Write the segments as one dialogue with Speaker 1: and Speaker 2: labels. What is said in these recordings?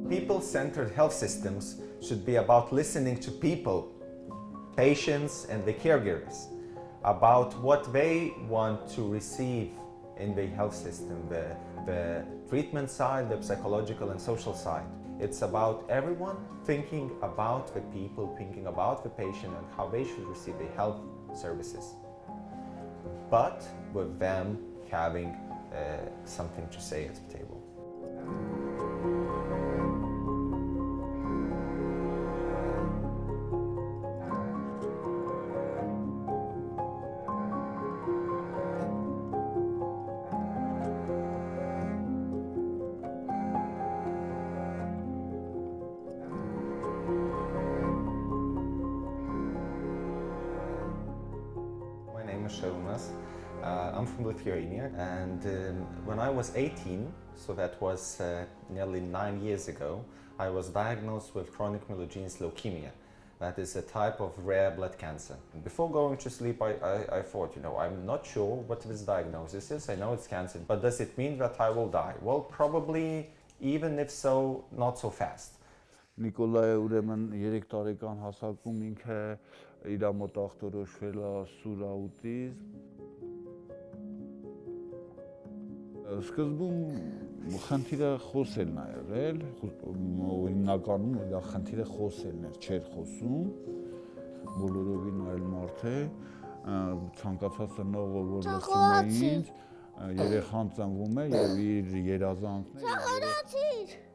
Speaker 1: People-centered health systems should be about listening to people, patients and the caregivers, about what they want to receive in the health system, the treatment side, the psychological and social side. It's about everyone thinking about the people, thinking about the patient and how they should receive the health services, but with them having something to say at the table. I'm from Lithuania, and when I was 18, so that was nearly 9 years ago, I was diagnosed with chronic myelogenous leukemia. That is a type of rare blood cancer. And before going to sleep, I thought, I'm not sure what this diagnosis is. I know it's cancer, but does it mean that I will die? Well, probably, even if so, not so fast.
Speaker 2: Նիկոլայը ուրեմն 3 տարեկան հասակում ինքը իր մոտ ախտորոշվել է սուր աուտիզմ։ Սկզբում խնդիրը խոսելն է եղել, հիմնականում դա խնդիրը խոսելն էր, չէր խոսում, բոլորովին այլ մարդ է, ցանկացած ծնողը որ լսում է ինձ, երեխան ծնվում է եւ իր երազանքները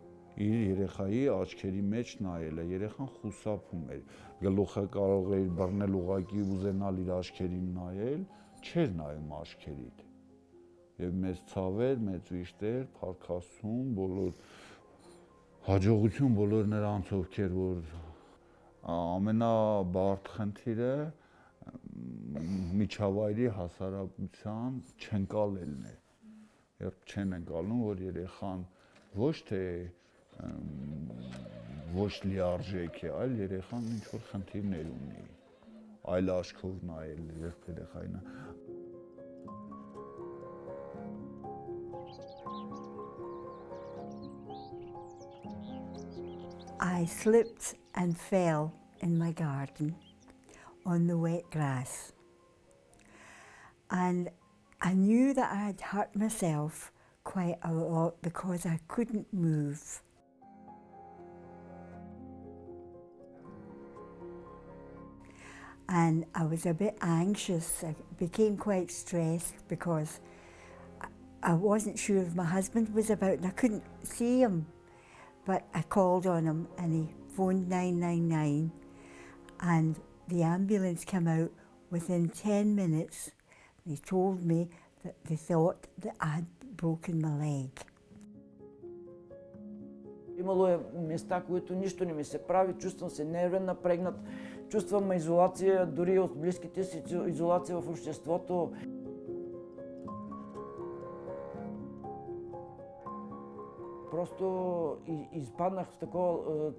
Speaker 2: իր երեխայի աչքերի մեջ նայել է, երեխան խուսափում էր, գլուխը կարող էր բռնել ուղղակի ուզենալ իր աչքերին նայել, չէր նայում աչքերիդ։ Եվ մեծ ցավեր, մեծ վիշտեր, փառքաստուն, բոլոր հաջողություն բոլոր նրանց, ովքեր որ ամենաբարդ խնդիրը միջավայրի հասարակության չընկալելն է։ Երբ չեն ընկալում, որ երեխան ոչ թե ոչ լիարժեք է, այլ երեխան ինչ-որ խնդիրներ ունի, այլ աչքով նայել, երբ երեխային է։
Speaker 3: I slipped and fell in my garden on the wet grass. And I knew that I had hurt myself quite a lot because I couldn't move. And I was a bit anxious. I became quite stressed because I wasn't sure if my husband was about and I couldn't see him. But I called on him and he phoned 999 and the ambulance came out within 10 minutes. They told me that they thought that I had broken my leg.
Speaker 4: Имало е места, които нищо не ми се прави, чувствам се нервен, напрегнат, чувствам изолация, дори от близките си, изолация в обществото. Просто изпаднах в такова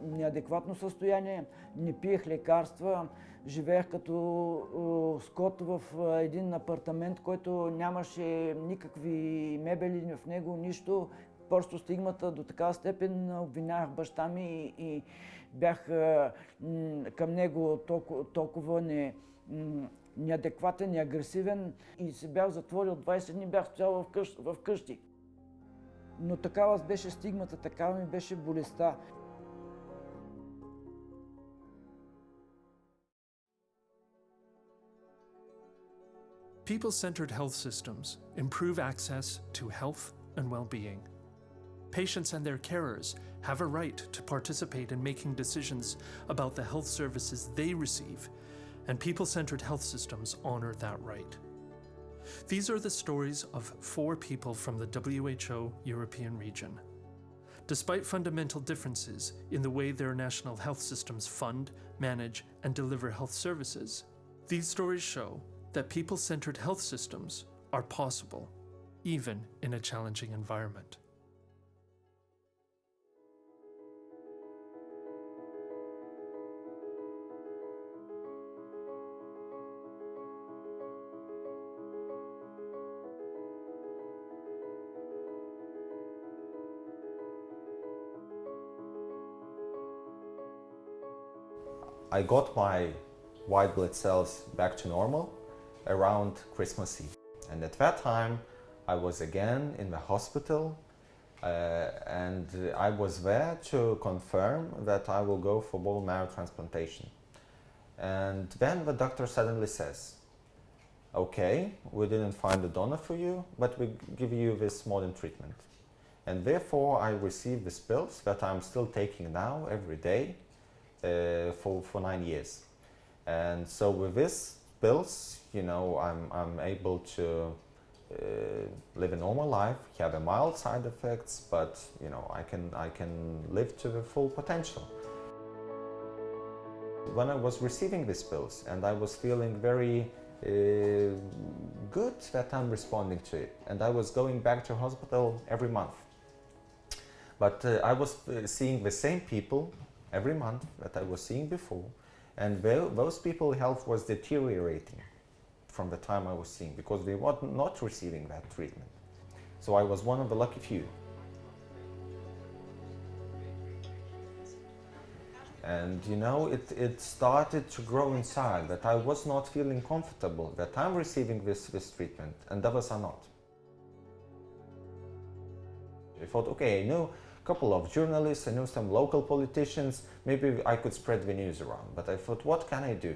Speaker 4: неадекватно състояние, не пиех лекарства, живеех като скот в един апартамент, който нямаше никакви мебели в него, нищо. Просто стигмата до такава степен обвинявах баща ми и бях към него толкова неадекватен и агресивен и се бях затворил 20 дни, бях стоял в къщи. Но такава беше стигмата, такава ми беше болестта.
Speaker 5: People-centered health systems improve access to health and well-being. Patients and their carers have a right to participate in making decisions about the health services they receive, and people-centered health systems honor that right. These are the stories of 4 people from the WHO European region. Despite fundamental differences in the way their national health systems fund, manage, and deliver health services, these stories show that people-centered health systems are possible, even in a challenging environment.
Speaker 1: I got my white blood cells back to normal around Christmas Eve. And at that time, I was again in the hospital, and I was there to confirm that I will go for bone marrow transplantation. And then the doctor suddenly says, okay, we didn't find a donor for you, but we give you this modern treatment. And therefore I received these pills that I'm still taking now every day for 9 years. And so with these pills, you know, I'm able to live a normal life, have a mild side effects, but you know, I can live to the full potential. When I was receiving these pills and I was feeling very good that I'm responding to it, and I was going back to hospital every month. But I was seeing the same people every month that I was seeing before, and those people's health was deteriorating from the time I was seeing because they were not receiving that treatment. So I was one of the lucky few. And you know, it started to grow inside that I was not feeling comfortable that I'm receiving this treatment and others are not. I thought, okay, I know a couple of journalists, I know some local politicians, maybe I could spread the news around. But I thought, what can I do?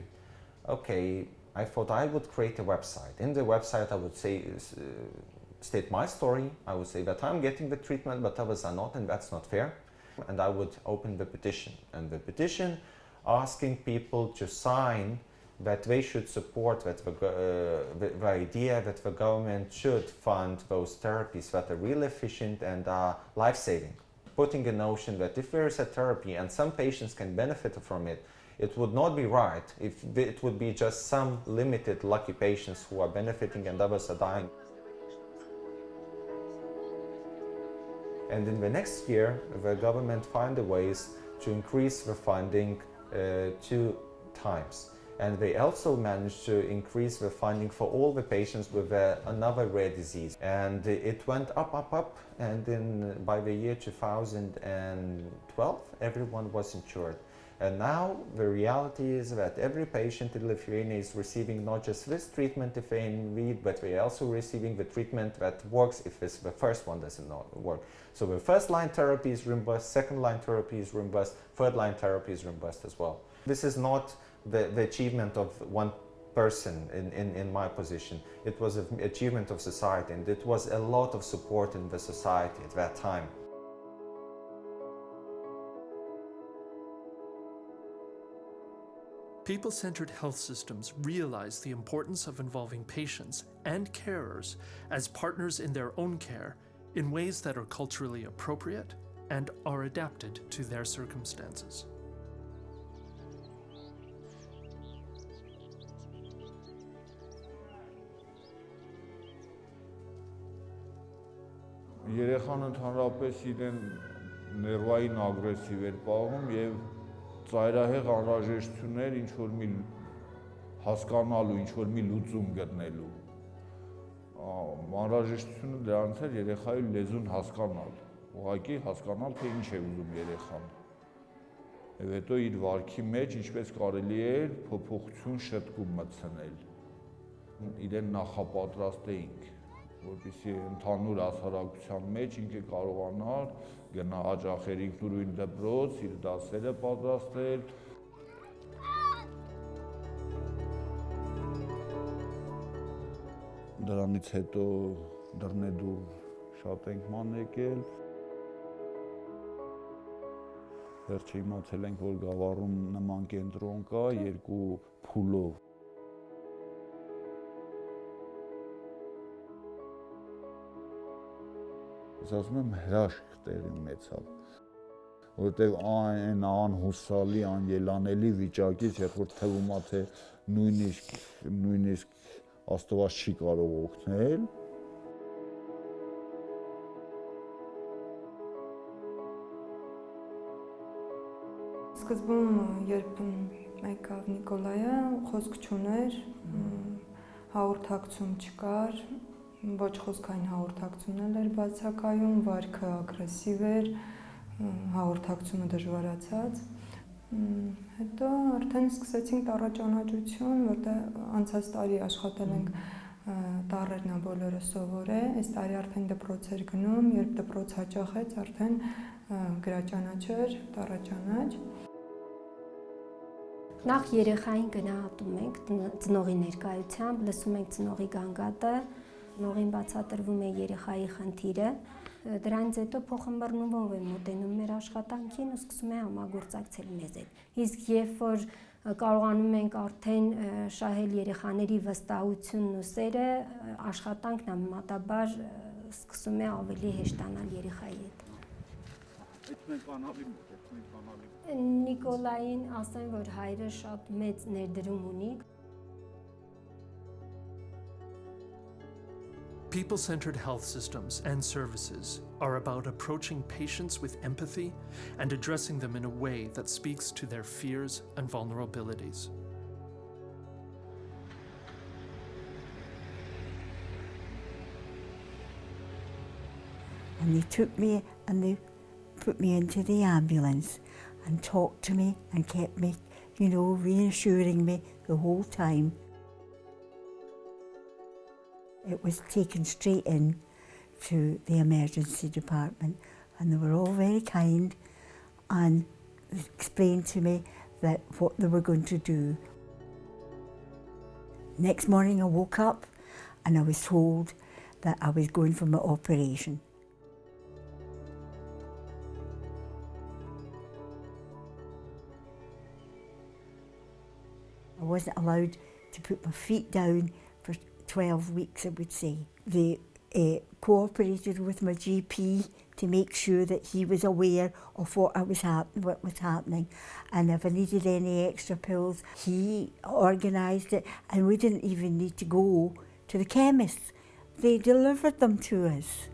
Speaker 1: Okay, I thought I would create a website. In the website I would say, state my story. I would say that I'm getting the treatment but others are not, and that's not fair. And I would open the petition. And the petition asking people to sign that they should support that the idea that the government should fund those therapies that are really efficient and are life-saving. Putting a notion that if there is a therapy and some patients can benefit from it, it would not be right if it would be just some limited lucky patients who are benefiting and others are dying. And in the next year, the government found ways to increase the funding 2 times. And they also managed to increase the funding for all the patients with another rare disease. And it went up, and by the year 2012, everyone was insured. And now the reality is that every patient in Lithuania is receiving not just this treatment if they need, but they're also receiving the treatment that works if the first one doesn't work. So the first line therapy is reimbursed, second line therapy is reimbursed, third line therapy is reimbursed as well. This is not the achievement of one person in my position. It was an achievement of society, and it was a lot of support in the society at that time.
Speaker 5: People-centered health systems realize the importance of involving patients and carers as partners in their own care in ways that are culturally appropriate and are adapted to their circumstances.
Speaker 2: Երեխան ընդհանրապես իրեն ներվային ագրեսիվ էր պահում եւ ծայրահեղ անհրաժեշտություններ ինչ-որ մի հասկանալու, ինչ-որ մի լուծում գտնելու։ Անհրաժեշտությունը դրանից էր երեխայի լեզուն հասկանալ, ուղղակի հասկանալ, թե ինչ է ուզում երեխան։ Եվ հետո իր վարքի մեջ ինչպես կարելի է փոփոխություն շտկում մտցնել։ Իրեն նախապատրաստեինք, որպեսզի ընդհանուր հասարակության մեջ ինքը կարողանար գնա հաճախել ինքնուրույն դպրոց, իր դասերը պատրաստել։ Դրանից հետո դռնեդուր շատ ենք ման եկել։ Վերջը իմացել ենք, որ Գավառում նման կենտրոն կա 2 փուլով։ Ես ասում եմ հրաշք տեղի ունեցավ, որովհետև այն անհուսալի, անելանելի վիճակից, երբ որ թվում է, թե նույնիսկ Աստված չի կարող օգնել։
Speaker 6: Սկզբում, երբ եկավ Նիկոլայը, խոսք չուներ, հաղորդակցում չկար, ոչ խոսքային հաղորդակցումն էլ էր բացակայում, վարքը ագրեսիվ էր, հաղորդակցումը դժվարացած։ Հետո արդեն սկսեցինք տառաճանաչություն, որտեղ անցած տարի աշխատել ենք տառերն ա բոլորը սովոր է, այս տարի արդեն դպրոց էր գնում, երբ դպրոց հաճախեց, արդեն գրաճանաչ էր, տառաճանաչ։
Speaker 7: Նախ երեխային գնահատում ենք ծնողի ներկայությամբ, լսում ենք ծնողի գանգատը, ծնողին բացատրվում է երեխայի խնդիրը, դրանից հետո փոխմբռնումով է մոտենում մեր աշխատանքին ու սկսում է համագործակցել մեզ հետ։ Իսկ երբ որ կարողանում ենք արդեն շահել երեխաների վստահությունն ու սերը, աշխատանքն համեմատաբար սկսում է ավելի հեշտանալ երեխայի հետ։ Նիկոլային ասեմ, որ հայրը շատ մեծ ներդրում ունի։
Speaker 5: People-centered health systems and services are about approaching patients with empathy and addressing them in a way that speaks to their fears and vulnerabilities.
Speaker 3: And they took me and they put me into the ambulance and talked to me and kept me, reassuring me the whole time. It was taken straight in to the emergency department, and they were all very kind and explained to me that what they were going to do. Next morning I woke up and I was told that I was going for my operation. I wasn't allowed to put my feet down for 12 weeks, I would say. They cooperated with my GP to make sure that he was aware of what was happening, and if I needed any extra pills, he organised it, and we didn't even need to go to the chemist. They delivered them to us.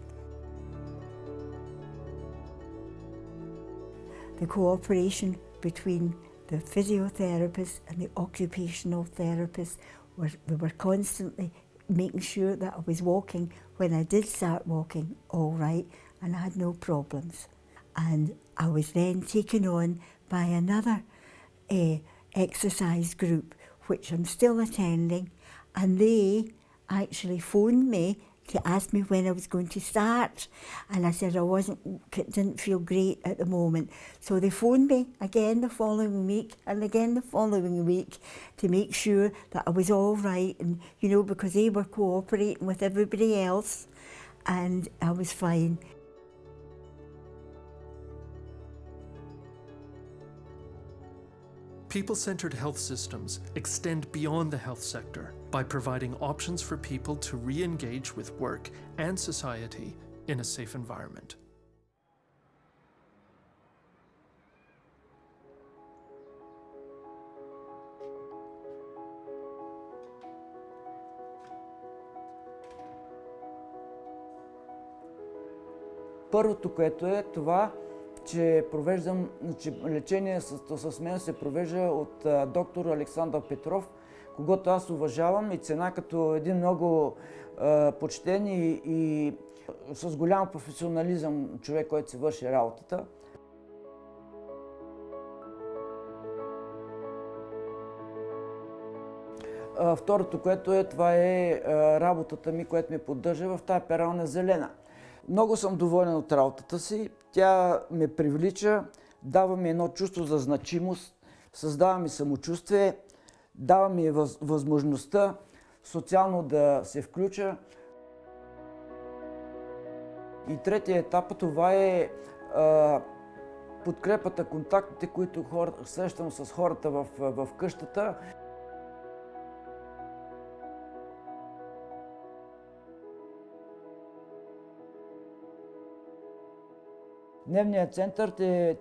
Speaker 3: The cooperation between the physiotherapist and the occupational therapist they were constantly making sure that I was walking when I did start walking all right, and I had no problems. And I was then taken on by another exercise group, which I'm still attending, and they actually phoned me to ask me when I was going to start, and I said I didn't feel great at the moment. So they phoned me again the following week and again the following week to make sure that I was all right, and because they were cooperating with everybody else, and I was fine.
Speaker 5: People-centered health systems extend beyond the health sector by providing options for people to re-engage with work and society in a safe environment.
Speaker 4: Първото, което е това, че лечение с мен се провежда от доктор Александър Петров, когото аз уважавам и цена като един много почтен и с голям професионализъм човек, който си върши работата. Второто, което е, това е работата ми, която ме поддържа в тази пералня зелена. Много съм доволен от работата си, тя ме привлича, дава ми едно чувство за значимост, създава ми самочувствие, дава ми възможността социално да се включа. И третия етап, това е подкрепата, контактите, които срещам с хората в къщата. Дневният център,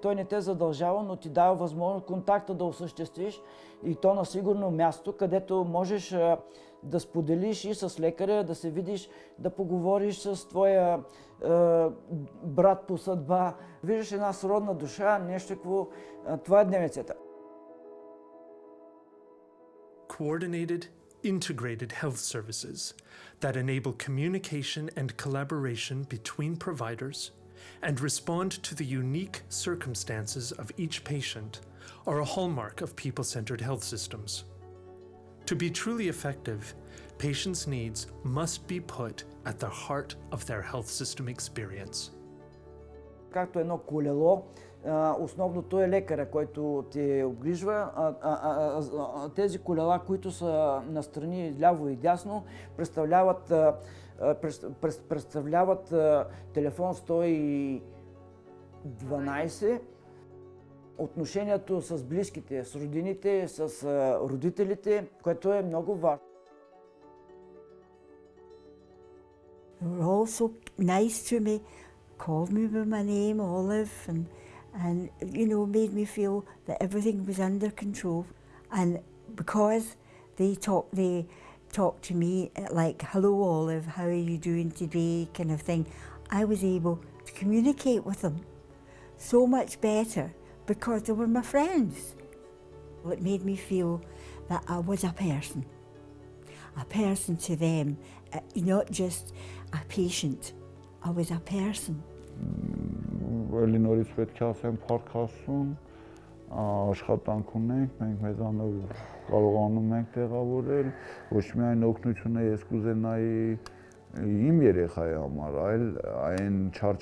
Speaker 4: той не те задължава, но ти дава възможност контакта да осъществиш и то на сигурно място, където можеш да споделиш и с лекаря, да се видиш, да поговориш с твоя брат по съдба. Виждаш една сродна душа, нещо какво... Това е дневният център.
Speaker 5: Coordinated, integrated health services that enable communication and collaboration between providers and respond to the unique circumstances of each patient are a hallmark of people-centered health systems. To be truly effective, patients' needs must be put at the heart of their health system experience.
Speaker 4: Както едно колело, основното е лекаря, който те обгрижва. Тези колела, които са настрани ляво и дясно, представляват телефон 112, отношението с близките, с роднините, с родителите, което е много важно.
Speaker 3: They were all so nice to me, called me by my name, Olive, and you know, made me feel that everything was under control. And because they talked to me like, "Hello, Olive, how are you doing today?" kind of thing, I was able to communicate with them so much better because they were my friends. It made me feel that I was a person to them, not just a patient. I was a person.
Speaker 2: Էլինորից պետք է ասեմ փառք Աստծուն, աշխատանք ունենք, մենք մեզանով կարողանում ենք տեղավորել, ոչ միայն օգնությունը ես կուզենայի իմ երեխայի համար, այլ այն չարչ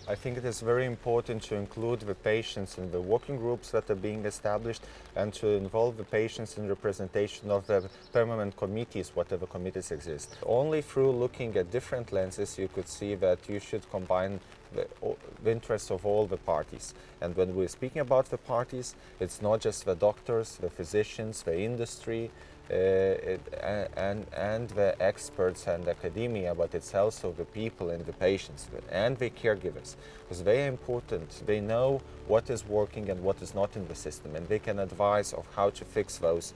Speaker 1: I think it is very important to include the patients in the working groups that are being established and to involve the patients in representation of the permanent committees, whatever committees exist. Only through looking at different lenses you could see that you should combine the interests of all the parties. And when we're speaking about the parties, it's not just the doctors, the physicians, the industry, and the experts and academia, but it's also the people and the patients and the caregivers. It's very important. They know what is working and what is not in the system, and they can advise of how to fix those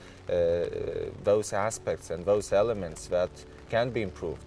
Speaker 1: aspects and those elements that can be improved.